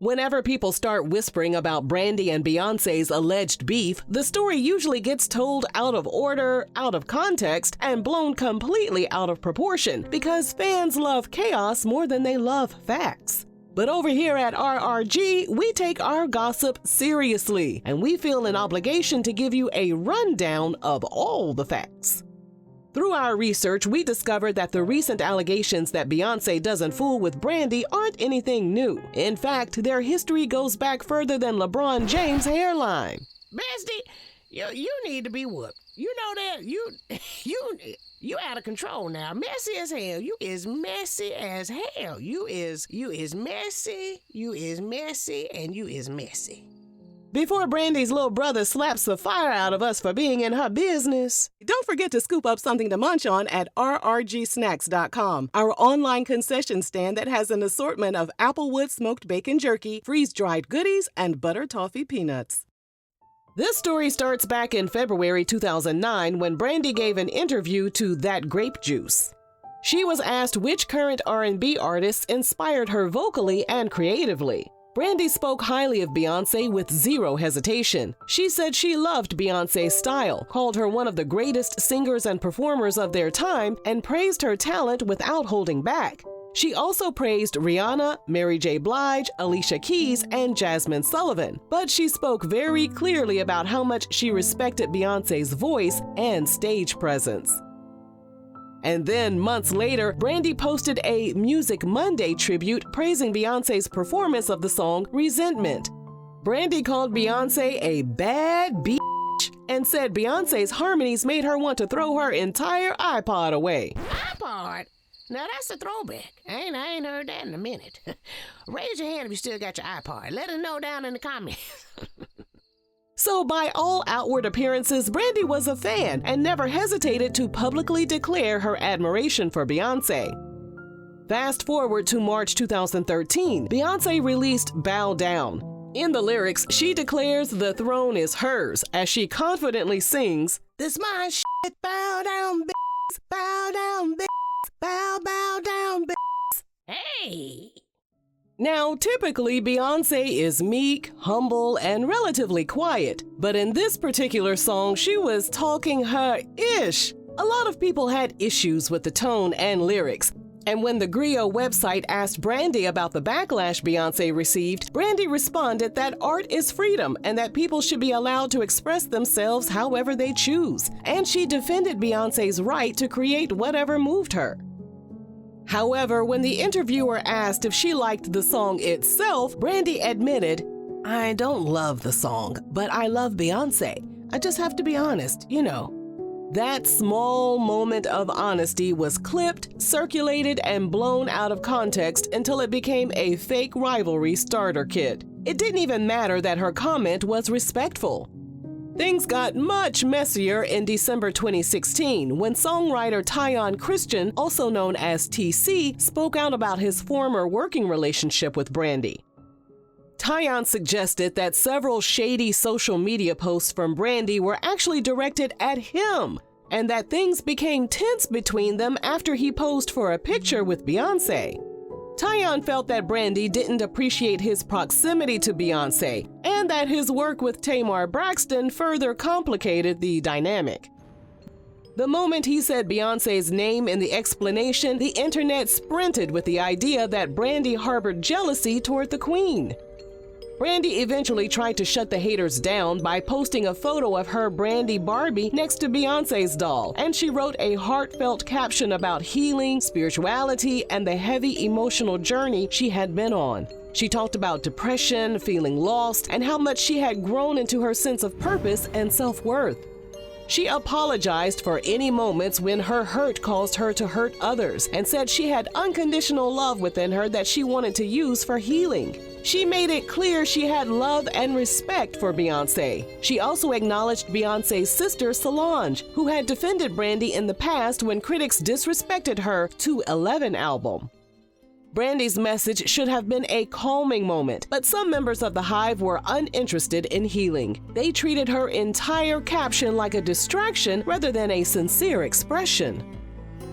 Whenever people start whispering about Brandy and Beyoncé's alleged beef, the story usually gets told out of order, out of context, and blown completely out of proportion because fans love chaos more than they love facts. But over here at RRG, we take our gossip seriously, and we feel an obligation to give you a rundown of all the facts. Through our research, we discovered that the recent allegations that Beyoncé doesn't fool with Brandy aren't anything new. In fact, their history goes back further than LeBron James' hairline. Bestie, you need to be whooped. You know that you out of control now. Messy as hell. You is messy as hell. You is messy, and you is messy. Before Brandy's little brother slaps the fire out of us for being in her business, don't forget to scoop up something to munch on at rrgsnacks.com, our online concession stand that has an assortment of Applewood smoked bacon jerky, freeze-dried goodies, and butter toffee peanuts. This story starts back in February 2009 when Brandy gave an interview to That Grape Juice. She was asked which current R&B artists inspired her vocally and creatively. Brandy spoke highly of Beyoncé with zero hesitation. She said she loved Beyoncé's style, called her one of the greatest singers and performers of their time, and praised her talent without holding back. She also praised Rihanna, Mary J. Blige, Alicia Keys, and Jasmine Sullivan, but she spoke very clearly about how much she respected Beyoncé's voice and stage presence. And then, months later, Brandy posted a Music Monday tribute praising Beyoncé's performance of the song Resentment. Brandy called Beyoncé a bad bitch and said Beyoncé's harmonies made her want to throw her entire iPod away. iPod? Now that's a throwback. I ain't heard that in a minute. Raise your hand if you still got your iPod. Let us know down in the comments. So by all outward appearances, Brandy was a fan and never hesitated to publicly declare her admiration for Beyoncé. Fast forward to March 2013, Beyoncé released Bow Down. In the lyrics, she declares the throne is hers as she confidently sings, "This my shit, bow down, bitch, bow down, bitch, bow down, bitch." Hey! Now, typically, Beyoncé is meek, humble, and relatively quiet, but in this particular song, she was talking her ish. A lot of people had issues with the tone and lyrics, and when the Griot website asked Brandy about the backlash Beyoncé received, Brandy responded that art is freedom and that people should be allowed to express themselves however they choose, and she defended Beyoncé's right to create whatever moved her. However, when the interviewer asked if she liked the song itself, Brandy admitted, "I don't love the song, but I love Beyoncé. I just have to be honest, you know." That small moment of honesty was clipped, circulated, and blown out of context until it became a fake rivalry starter kit. It didn't even matter that her comment was respectful. Things got much messier in December 2016 when songwriter Tyon Christian, also known as TC, spoke out about his former working relationship with Brandy. Tyon suggested that several shady social media posts from Brandy were actually directed at him, and that things became tense between them after he posed for a picture with Beyoncé. Tyon felt that Brandy didn't appreciate his proximity to Beyoncé, and that his work with Tamar Braxton further complicated the dynamic. The moment he said Beyoncé's name in the explanation, the internet sprinted with the idea that Brandy harbored jealousy toward the Queen. Brandy eventually tried to shut the haters down by posting a photo of her Brandy Barbie next to Beyoncé's doll, and she wrote a heartfelt caption about healing, spirituality, and the heavy emotional journey she had been on. She talked about depression, feeling lost, and how much she had grown into her sense of purpose and self-worth. She apologized for any moments when her hurt caused her to hurt others and said she had unconditional love within her that she wanted to use for healing. She made it clear she had love and respect for Beyoncé. She also acknowledged Beyoncé's sister Solange, who had defended Brandy in the past when critics disrespected her 211 album. Brandy's message should have been a calming moment, but some members of the Hive were uninterested in healing. They treated her entire caption like a distraction rather than a sincere expression.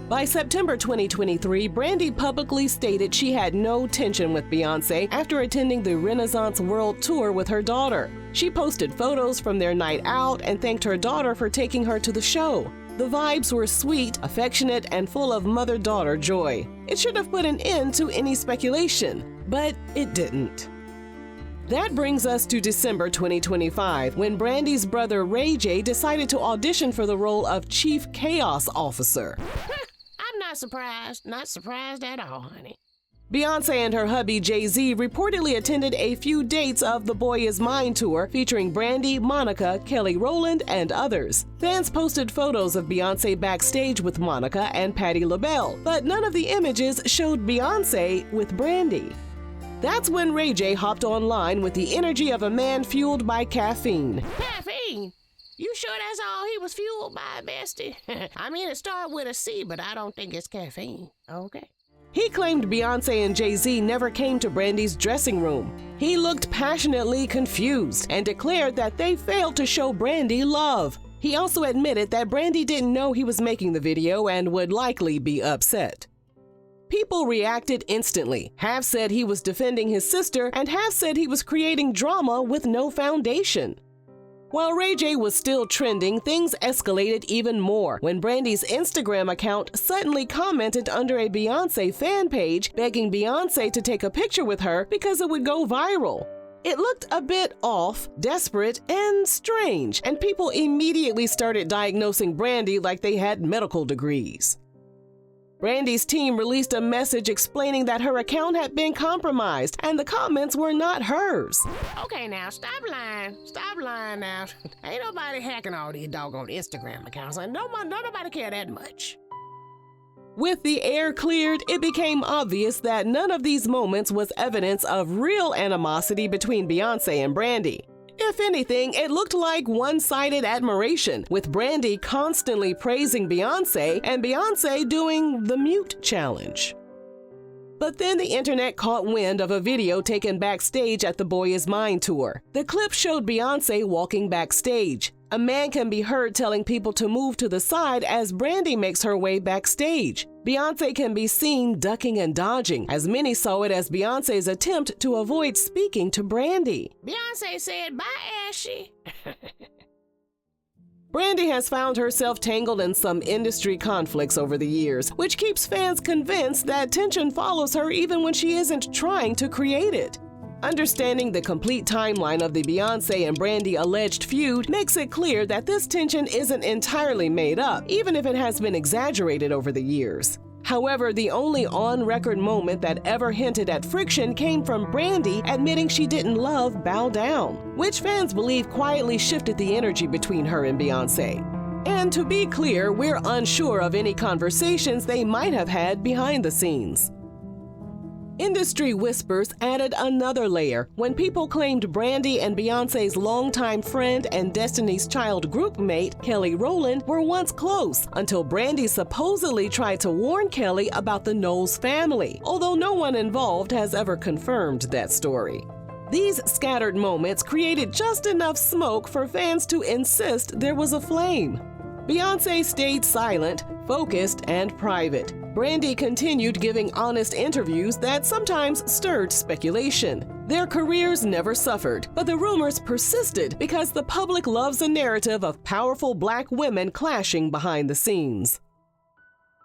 By September 2023, Brandy publicly stated she had no tension with Beyoncé after attending the Renaissance World Tour with her daughter. She posted photos from their night out and thanked her daughter for taking her to the show. The vibes were sweet, affectionate, and full of mother-daughter joy. It should have put an end to any speculation, but it didn't. That brings us to December 2025, when Brandy's brother Ray J decided to audition for the role of Chief Chaos Officer. I'm not surprised. Not surprised at all, honey. Beyoncé and her hubby Jay-Z reportedly attended a few dates of The Boy Is Mine tour featuring Brandy, Monica, Kelly Rowland, and others. Fans posted photos of Beyoncé backstage with Monica and Patti LaBelle, but none of the images showed Beyoncé with Brandy. That's when Ray J hopped online with the energy of a man fueled by caffeine. Caffeine? You sure that's all he was fueled by, bestie? I mean, it started with a C, but I don't think it's caffeine. Okay. He claimed Beyoncé and Jay-Z never came to Brandy's dressing room. He looked passionately confused and declared that they failed to show Brandy love. He also admitted that Brandy didn't know he was making the video and would likely be upset. People reacted instantly. Half said he was defending his sister, and half said he was creating drama with no foundation. While Ray J was still trending, things escalated even more when Brandy's Instagram account suddenly commented under a Beyoncé fan page begging Beyoncé to take a picture with her because it would go viral. It looked a bit off, desperate, and strange, and people immediately started diagnosing Brandy like they had medical degrees. Brandy's team released a message explaining that her account had been compromised and the comments were not hers. Okay, now, stop lying. Stop lying now. Ain't nobody hacking all these doggone Instagram accounts. And nobody care that much. With the air cleared, it became obvious that none of these moments was evidence of real animosity between Beyoncé and Brandy. If anything, it looked like one-sided admiration, with Brandy constantly praising Beyoncé and Beyoncé doing the mute challenge. But then the internet caught wind of a video taken backstage at the Boy Is Mine tour. The clip showed Beyoncé walking backstage. A man can be heard telling people to move to the side as Brandy makes her way backstage. Beyoncé can be seen ducking and dodging, as many saw it as Beyoncé's attempt to avoid speaking to Brandy. Beyoncé said, bye, Ashy. Brandy has found herself tangled in some industry conflicts over the years, which keeps fans convinced that tension follows her even when she isn't trying to create it. Understanding the complete timeline of the Beyoncé and Brandy alleged feud makes it clear that this tension isn't entirely made up, even if it has been exaggerated over the years. However, the only on-record moment that ever hinted at friction came from Brandy admitting she didn't love Bow Down, which fans believe quietly shifted the energy between her and Beyoncé. And to be clear, we're unsure of any conversations they might have had behind the scenes. Industry whispers added another layer when people claimed Brandy and Beyoncé's longtime friend and Destiny's Child group mate, Kelly Rowland, were once close, until Brandy supposedly tried to warn Kelly about the Knowles family, although no one involved has ever confirmed that story. These scattered moments created just enough smoke for fans to insist there was a flame. Beyoncé stayed silent, focused, and private. Brandy continued giving honest interviews that sometimes stirred speculation. Their careers never suffered, but the rumors persisted because the public loves a narrative of powerful Black women clashing behind the scenes.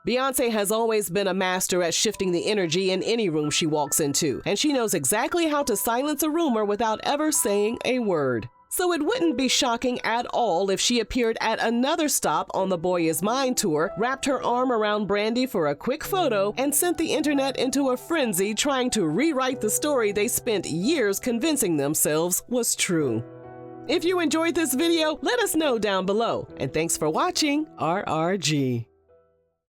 Beyoncé has always been a master at shifting the energy in any room she walks into, and she knows exactly how to silence a rumor without ever saying a word. So it wouldn't be shocking at all if she appeared at another stop on the Boy Is Mine tour, wrapped her arm around Brandy for a quick photo, and sent the internet into a frenzy trying to rewrite the story they spent years convincing themselves was true. If you enjoyed this video, let us know down below. And thanks for watching RRG.